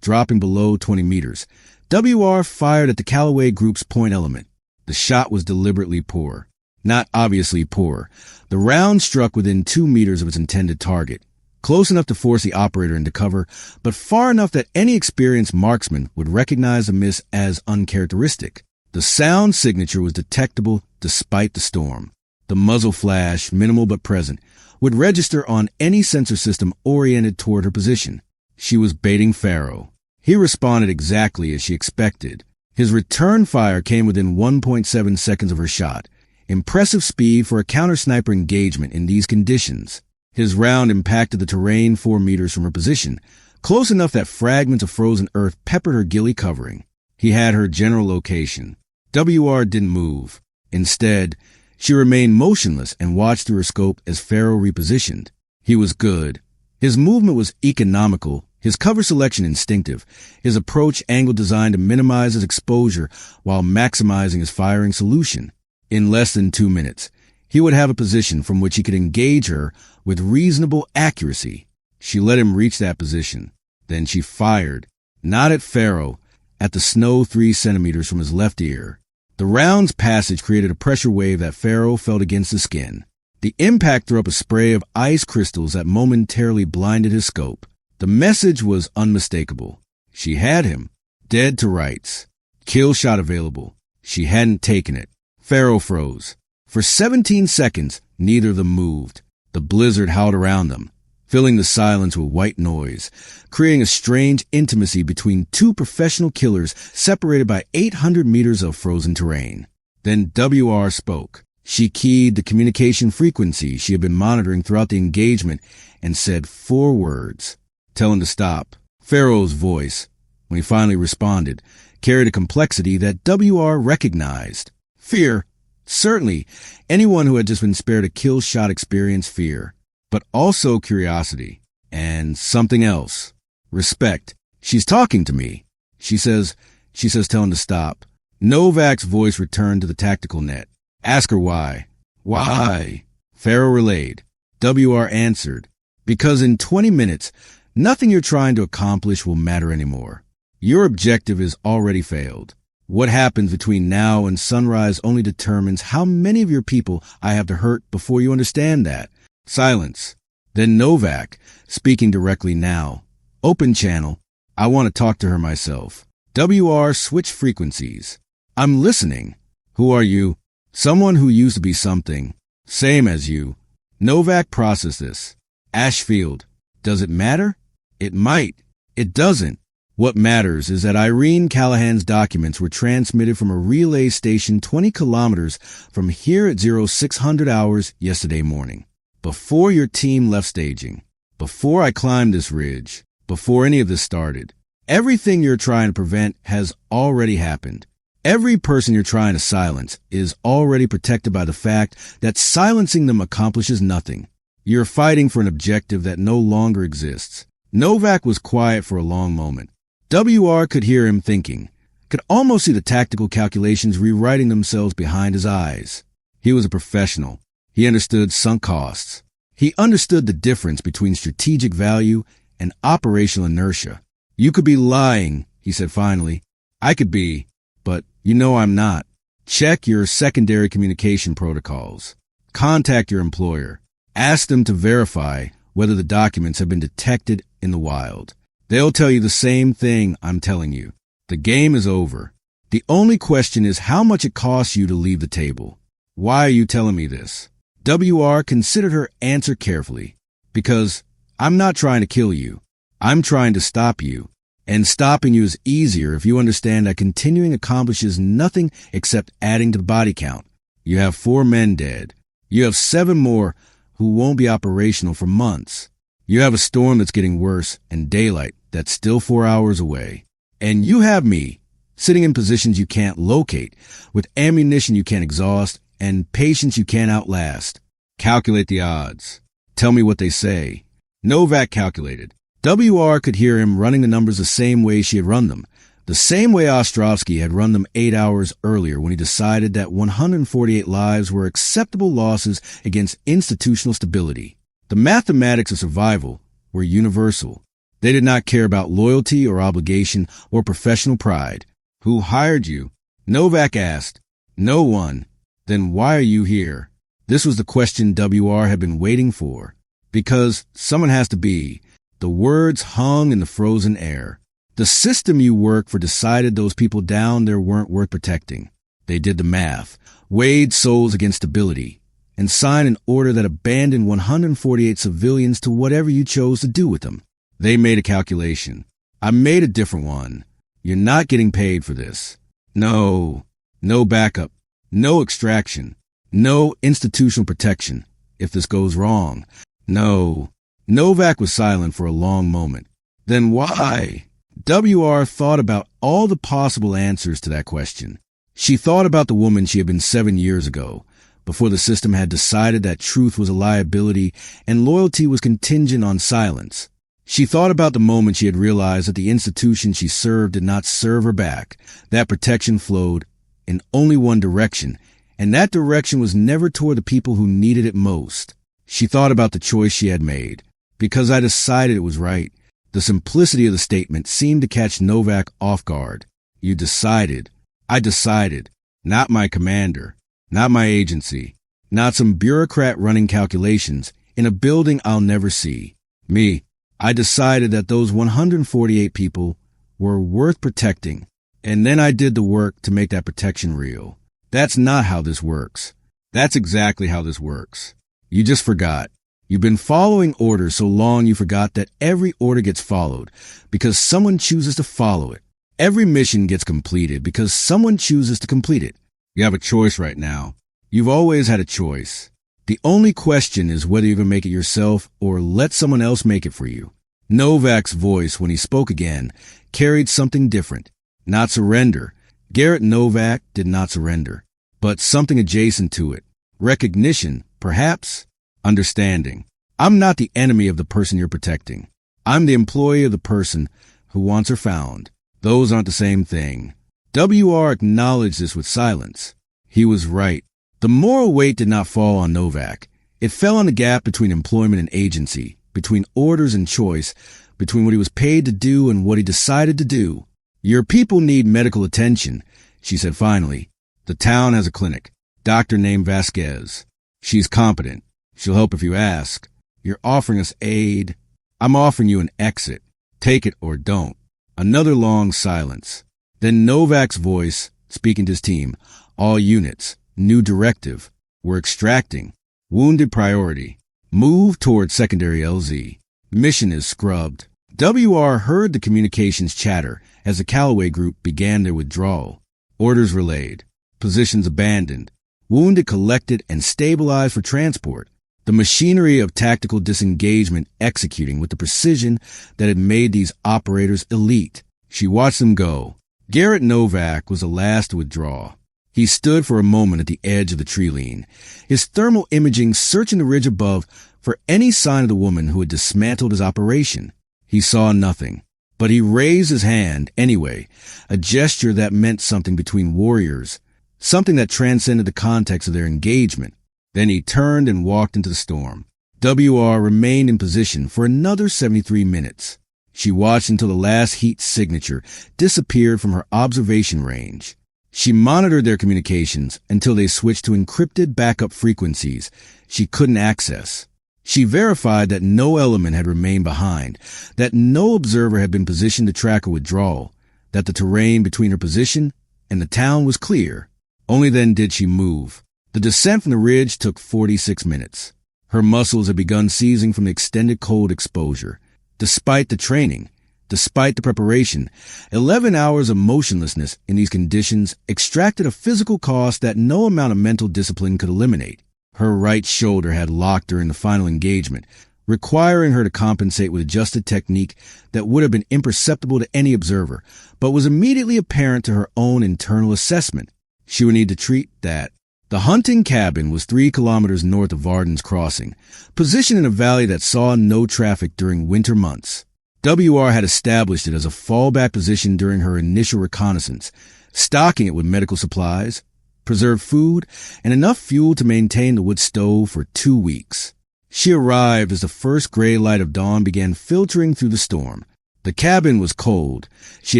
dropping below 20 meters, WR fired at the Callaway Group's point element. The shot was deliberately poor. Not obviously poor. The round struck within 2 meters of its intended target, close enough to force the operator into cover, but far enough that any experienced marksman would recognize the miss as uncharacteristic. The sound signature was detectable despite the storm. The muzzle flash, minimal but present, would register on any sensor system oriented toward her position. She was baiting Pharaoh. He responded exactly as she expected. His return fire came within 1.7 seconds of her shot. Impressive speed for a counter-sniper engagement in these conditions. His round impacted the terrain 4 meters from her position, close enough that fragments of frozen earth peppered her ghillie covering. He had her general location. WR didn't move. Instead, she remained motionless and watched through her scope as Pharaoh repositioned. He was good. His movement was economical, his cover selection instinctive, his approach angle designed to minimize his exposure while maximizing his firing solution. In less than 2 minutes, he would have a position from which he could engage her with reasonable accuracy. She let him reach that position. Then she fired, not at Pharaoh, at the snow 3 centimeters from his left ear. The round's passage created a pressure wave that Pharaoh felt against the skin. The impact threw up a spray of ice crystals that momentarily blinded his scope. The message was unmistakable. She had him, dead to rights. Kill shot available. She hadn't taken it. Pharaoh froze. For 17 seconds, neither of them moved. The blizzard howled around them, filling the silence with white noise, creating a strange intimacy between two professional killers separated by 800 meters of frozen terrain. Then WR spoke. She keyed the communication frequency she had been monitoring throughout the engagement and said 4 words. Tell him to stop. Pharaoh's voice, when he finally responded, carried a complexity that WR recognized. Fear. Certainly, anyone who had just been spared a kill shot experienced fear, but also curiosity and something else. Respect. She's talking to me. She says, tell him to stop. Novak's voice returned to the tactical net. Ask her why. Why? Pharaoh relayed. WR answered. Because in 20 minutes, nothing you're trying to accomplish will matter anymore. Your objective is already failed. What happens between now and sunrise only determines how many of your people I have to hurt before you understand that. Silence. Then Novak, speaking directly now. Open channel. I want to talk to her myself. WR switch frequencies. I'm listening. Who are you? Someone who used to be something. Same as you. Novak processed this. Ashfield. Does it matter? It might. It doesn't. What matters is that Irene Callahan's documents were transmitted from a relay station 20 kilometers from here at 0600 hours yesterday morning. Before your team left staging. Before I climbed this ridge. Before any of this started. Everything you're trying to prevent has already happened. Every person you're trying to silence is already protected by the fact that silencing them accomplishes nothing. You're fighting for an objective that no longer exists. Novak was quiet for a long moment. WR could hear him thinking, could almost see the tactical calculations rewriting themselves behind his eyes. He was a professional. He understood sunk costs. He understood the difference between strategic value and operational inertia. You could be lying, he said finally. I could be, but you know I'm not. Check your secondary communication protocols. Contact your employer. Ask them to verify whether the documents have been detected in the wild. They'll tell you the same thing I'm telling you. The game is over. The only question is how much it costs you to leave the table. Why are you telling me this? WR considered her answer carefully. Because I'm not trying to kill you. I'm trying to stop you. And stopping you is easier if you understand that continuing accomplishes nothing except adding to the body count. You have 4 men dead. You have 7 more who won't be operational for months. You have a storm that's getting worse and daylight that's still 4 hours away. And you have me, sitting in positions you can't locate, with ammunition you can't exhaust, and patience you can't outlast. Calculate the odds. Tell me what they say. Novak calculated. WR could hear him running the numbers the same way she had run them, the same way Ostrovsky had run them 8 hours earlier when he decided that 148 lives were acceptable losses against institutional stability. The mathematics of survival were universal. They did not care about loyalty or obligation or professional pride. Who hired you? Novak asked. No one. Then why are you here? This was the question WR had been waiting for. Because someone has to be. The words hung in the frozen air. The system you work for decided those people down there weren't worth protecting. They did the math, weighed souls against stability, and signed an order that abandoned 148 civilians to whatever you chose to do with them. They made a calculation. I made a different one. You're not getting paid for this. No backup, no extraction, no institutional protection if this goes wrong. No. Novak was silent for a long moment. Then why? WR thought about all the possible answers to that question. She thought about the woman she had been 7 years ago, before the system had decided that truth was a liability and loyalty was contingent on silence. She thought about the moment she had realized that the institution she served did not serve her back, that protection flowed in only one direction, and that direction was never toward the people who needed it most. She thought about the choice she had made. Because I decided it was right. The simplicity of the statement seemed to catch Novak off guard. You decided. I decided. Not my commander. Not my agency. Not some bureaucrat running calculations in a building I'll never see. Me. I decided that those 148 people were worth protecting. And then I did the work to make that protection real. That's not how this works. That's exactly how this works. You just forgot. You've been following orders so long you forgot that every order gets followed because someone chooses to follow it. Every mission gets completed because someone chooses to complete it. You have a choice right now. You've always had a choice. The only question is whether you're going to make it yourself or let someone else make it for you. Novak's voice, when he spoke again, carried something different. Not surrender. Garrett Novak did not surrender, but something adjacent to it. Recognition, perhaps? Understanding. I'm not the enemy of the person you're protecting. I'm the employee of the person who wants her found. Those aren't the same thing. WR acknowledged this with silence. He was right. The moral weight did not fall on Novak. It fell on the gap between employment and agency, between orders and choice, between what he was paid to do and what he decided to do. Your people need medical attention, she said finally. The town has a clinic. Doctor named Vasquez. She's competent. She'll help if you ask. You're offering us aid. I'm offering you an exit. Take it or don't. Another long silence. Then Novak's voice, speaking to his team. All units. New directive. We're extracting. Wounded priority. Move toward secondary LZ. Mission is scrubbed. WR heard the communications chatter as the Callaway group began their withdrawal. Orders relayed. Positions abandoned. Wounded collected and stabilized for transport. The machinery of tactical disengagement executing with the precision that had made these operators elite. She watched them go. Garrett Novak was the last to withdraw. He stood for a moment at the edge of the tree lean, his thermal imaging searching the ridge above for any sign of the woman who had dismantled his operation. He saw nothing, but he raised his hand anyway, a gesture that meant something between warriors, something that transcended the context of their engagement. Then he turned and walked into the storm. WR remained in position for another 73 minutes. She watched until the last heat signature disappeared from her observation range. She monitored their communications until they switched to encrypted backup frequencies she couldn't access. She verified that no element had remained behind, that no observer had been positioned to track her withdrawal, that the terrain between her position and the town was clear. Only then did she move. The descent from the ridge took 46 minutes. Her muscles had begun seizing from the extended cold exposure. Despite the training, despite the preparation, 11 hours of motionlessness in these conditions extracted a physical cost that no amount of mental discipline could eliminate. Her right shoulder had locked during the final engagement, requiring her to compensate with adjusted technique that would have been imperceptible to any observer, but was immediately apparent to her own internal assessment. She would need to treat that. The hunting cabin was 3 kilometers north of Varden's Crossing, positioned in a valley that saw no traffic during winter months. WR had established it as a fallback position during her initial reconnaissance, stocking it with medical supplies, preserved food, and enough fuel to maintain the wood stove for 2 weeks. She arrived as the first gray light of dawn began filtering through the storm. The cabin was cold. She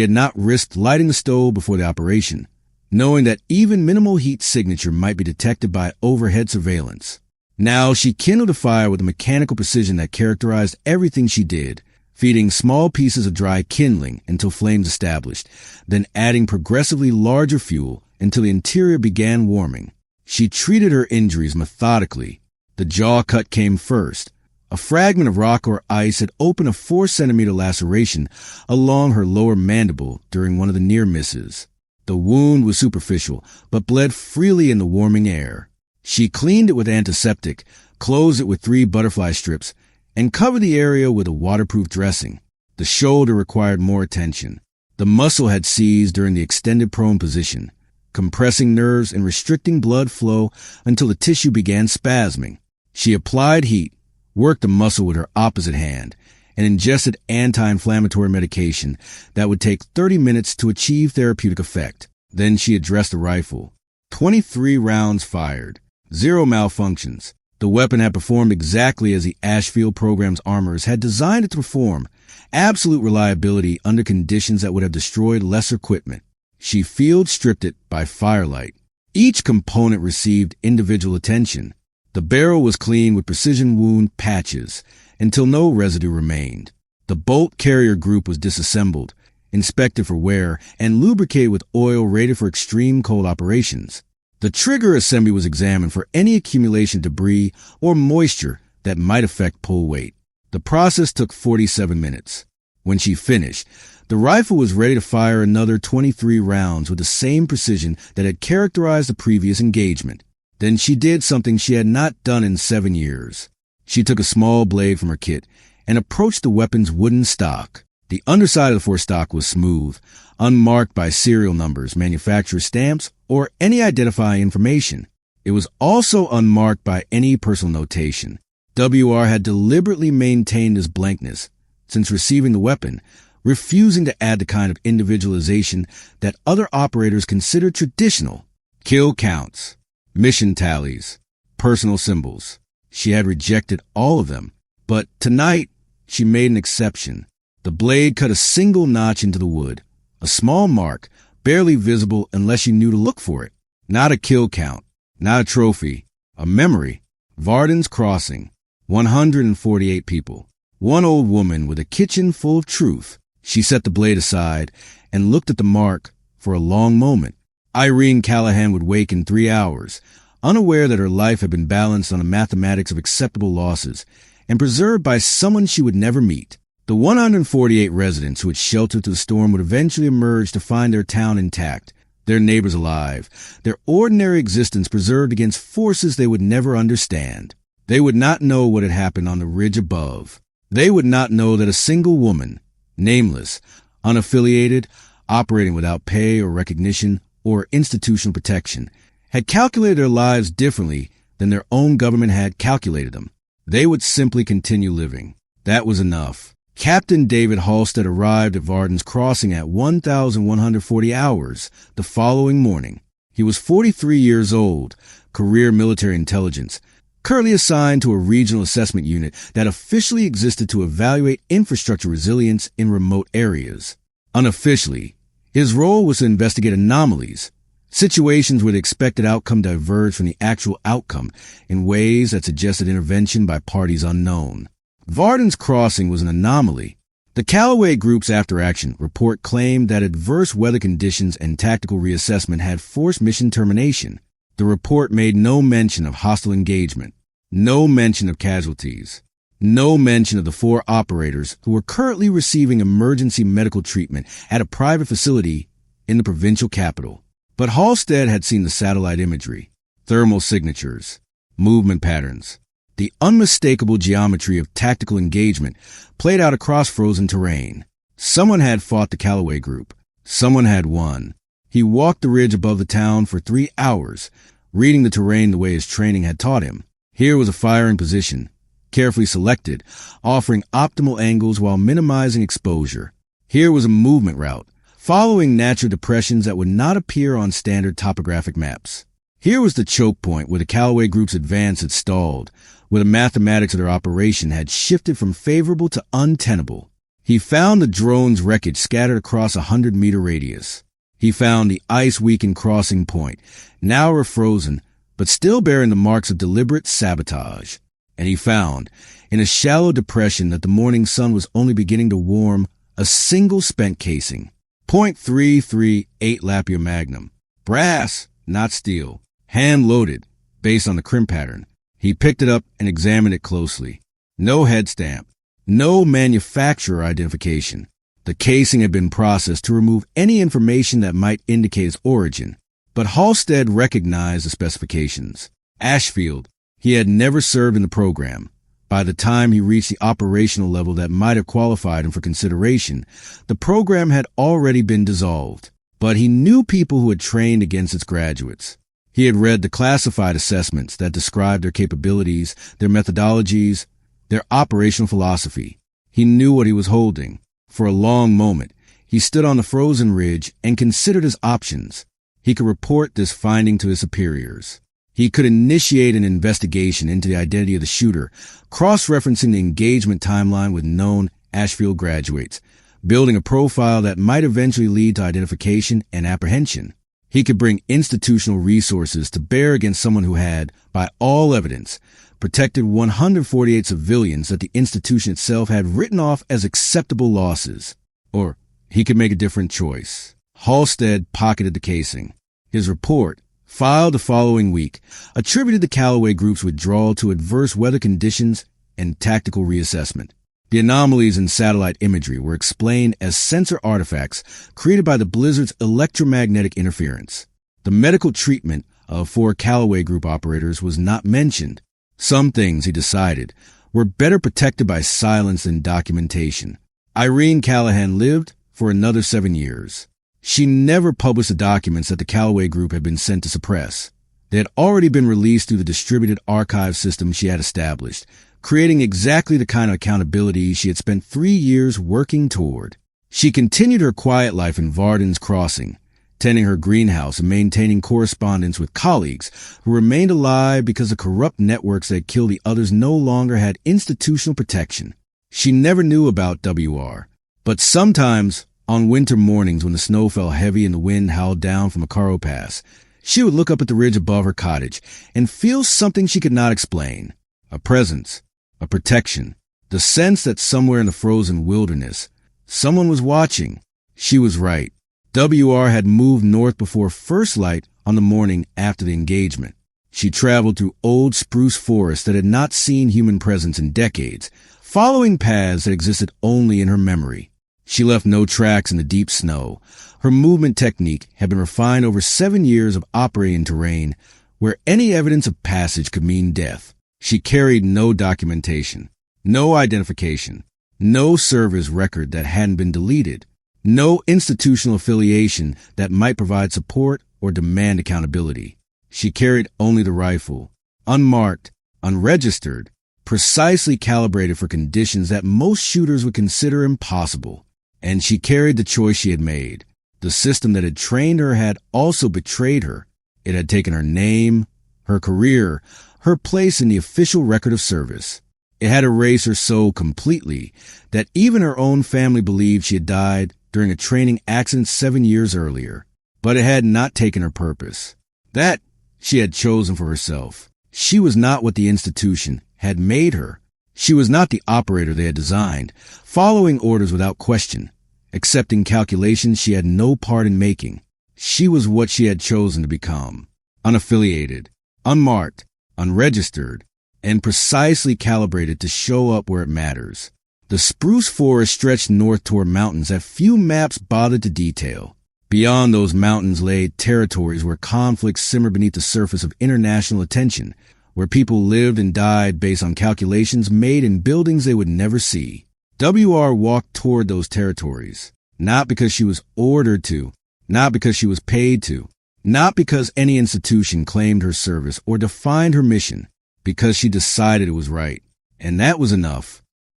had not risked lighting the stove before the operation, knowing that even minimal heat signature might be detected by overhead surveillance. Now she kindled a fire with a mechanical precision that characterized everything she did, feeding small pieces of dry kindling until flames established, then adding progressively larger fuel until the interior began warming. She treated her injuries methodically. The jaw cut came first. A fragment of rock or ice had opened a 4-centimeter laceration along her lower mandible during one of the near misses. The wound was superficial, but bled freely in the warming air. She cleaned it with antiseptic, closed it with 3 butterfly strips, and covered the area with a waterproof dressing. The shoulder required more attention. The muscle had seized during the extended prone position, compressing nerves and restricting blood flow until the tissue began spasming. She applied heat, worked the muscle with her opposite hand, and ingested anti-inflammatory medication that would take 30 minutes to achieve therapeutic effect. Then she addressed the rifle. 23 rounds fired, 0 malfunctions. The weapon had performed exactly as the Ashfield program's armorers had designed it to perform, absolute reliability under conditions that would have destroyed lesser equipment. She field stripped it by firelight. Each component received individual attention. The barrel was cleaned with precision wound patches until no residue remained. The bolt carrier group was disassembled, inspected for wear, and lubricated with oil rated for extreme cold operations. The trigger assembly was examined for any accumulation of debris or moisture that might affect pull weight. The process took 47 minutes. When she finished, the rifle was ready to fire another 23 rounds with the same precision that had characterized the previous engagement. Then she did something she had not done in 7 years. She took a small blade from her kit and approached the weapon's wooden stock. The underside of the forestock was smooth, unmarked by serial numbers, manufacturer stamps, or any identifying information. It was also unmarked by any personal notation. WR had deliberately maintained this blankness since receiving the weapon, refusing to add the kind of individualization that other operators considered traditional. Kill counts, mission tallies, personal symbols. She had rejected all of them, but tonight she made an exception. The blade cut a single notch into the wood, a small mark, barely visible unless you knew to look for it. Not a kill count, not a trophy, a memory. Varden's Crossing, 148 people. One old woman with a kitchen full of truth. She set the blade aside and looked at the mark for a long moment. Irene Callahan would wake in 3 hours, unaware that her life had been balanced on the mathematics of acceptable losses and preserved by someone she would never meet. The 148 residents who had sheltered through the storm would eventually emerge to find their town intact, their neighbors alive, their ordinary existence preserved against forces they would never understand. They would not know what had happened on the ridge above. They would not know that a single woman, nameless, unaffiliated, operating without pay or recognition or institutional protection, had calculated their lives differently than their own government had calculated them. They would simply continue living. That was enough. Captain David Halstead arrived at Varden's Crossing at 1,140 hours the following morning. He was 43 years old, career military intelligence, currently assigned to a regional assessment unit that officially existed to evaluate infrastructure resilience in remote areas. Unofficially, his role was to investigate anomalies, situations where the expected outcome diverged from the actual outcome in ways that suggested intervention by parties unknown. Varden's Crossing was an anomaly. The Callaway Group's after-action report claimed that adverse weather conditions and tactical reassessment had forced mission termination. The report made no mention of hostile engagement, no mention of casualties, no mention of the 4 operators who were currently receiving emergency medical treatment at a private facility in the provincial capital. But Halstead had seen the satellite imagery, thermal signatures, movement patterns, the unmistakable geometry of tactical engagement played out across frozen terrain. Someone had fought the Callaway Group. Someone had won. He walked the ridge above the town for 3 hours, reading the terrain the way his training had taught him. Here was a firing position, carefully selected, offering optimal angles while minimizing exposure. Here was a movement route, following natural depressions that would not appear on standard topographic maps. Here was the choke point where the Callaway Group's advance had stalled, where the mathematics of their operation had shifted from favorable to untenable. He found the drone's wreckage scattered across a 100-meter radius. He found the ice-weakened crossing point, now refrozen, but still bearing the marks of deliberate sabotage. And he found, in a shallow depression that the morning sun was only beginning to warm, a single spent casing. .338 Lapierre Magnum. Brass, not steel. Hand-loaded, based on the crimp pattern. He picked it up and examined it closely. No head stamp. No manufacturer identification. The casing had been processed to remove any information that might indicate its origin. But Halstead recognized the specifications. Ashfield. He had never served in the program. By the time he reached the operational level that might have qualified him for consideration, the program had already been dissolved. But he knew people who had trained against its graduates. He had read the classified assessments that described their capabilities, their methodologies, their operational philosophy. He knew what he was holding. For a long moment, he stood on the frozen ridge and considered his options. He could report this finding to his superiors. He could initiate an investigation into the identity of the shooter, cross-referencing the engagement timeline with known Ashfield graduates, building a profile that might eventually lead to identification and apprehension. He could bring institutional resources to bear against someone who had, by all evidence, protected 148 civilians that the institution itself had written off as acceptable losses. Or he could make a different choice. Halstead pocketed the casing. His report, filed the following week, attributed the Callaway Group's withdrawal to adverse weather conditions and tactical reassessment. The anomalies in satellite imagery were explained as sensor artifacts created by the blizzard's electromagnetic interference. The medical treatment of 4 Callaway Group operators was not mentioned. Some things, he decided, were better protected by silence than documentation. Irene Callahan lived for another 7 years. She never published the documents that the Callaway Group had been sent to suppress. They had already been released through the distributed archive system she had established, creating exactly the kind of accountability she had spent 3 years working toward. She continued her quiet life in Varden's Crossing, tending her greenhouse and maintaining correspondence with colleagues who remained alive because the corrupt networks that had killed the others no longer had institutional protection. She never knew about WR, but sometimes, on winter mornings when the snow fell heavy and the wind howled down from Acaro Pass, she would look up at the ridge above her cottage and feel something she could not explain. A presence, a protection, the sense that somewhere in the frozen wilderness, someone was watching. She was right. WR had moved north before first light on the morning after the engagement. She traveled through old spruce forests that had not seen human presence in decades, following paths that existed only in her memory. She left no tracks in the deep snow. Her movement technique had been refined over 7 years of operating in terrain where any evidence of passage could mean death. She carried no documentation, no identification, no service record that hadn't been deleted, no institutional affiliation that might provide support or demand accountability. She carried only the rifle, unmarked, unregistered, precisely calibrated for conditions that most shooters would consider impossible. And she carried the choice she had made. The system that had trained her had also betrayed her. It had taken her name, her career, her place in the official record of service. It had erased her soul completely that even her own family believed she had died during a training accident 7 years earlier. But it had not taken her purpose. That she had chosen for herself. She was not what the institution had made her. She was not the operator they had designed, following orders without question, accepting calculations she had no part in making. She was what she had chosen to become, unaffiliated, unmarked, unregistered, and precisely calibrated to show up where it matters. The spruce forest stretched north toward mountains that few maps bothered to detail. Beyond those mountains lay territories where conflicts simmered beneath the surface of international attention, where people lived and died based on calculations made in buildings they would never see. WR walked toward those territories, not because she was ordered to, not because she was paid to, not because any institution claimed her service or defined her mission, because she decided it was right. And that was enough.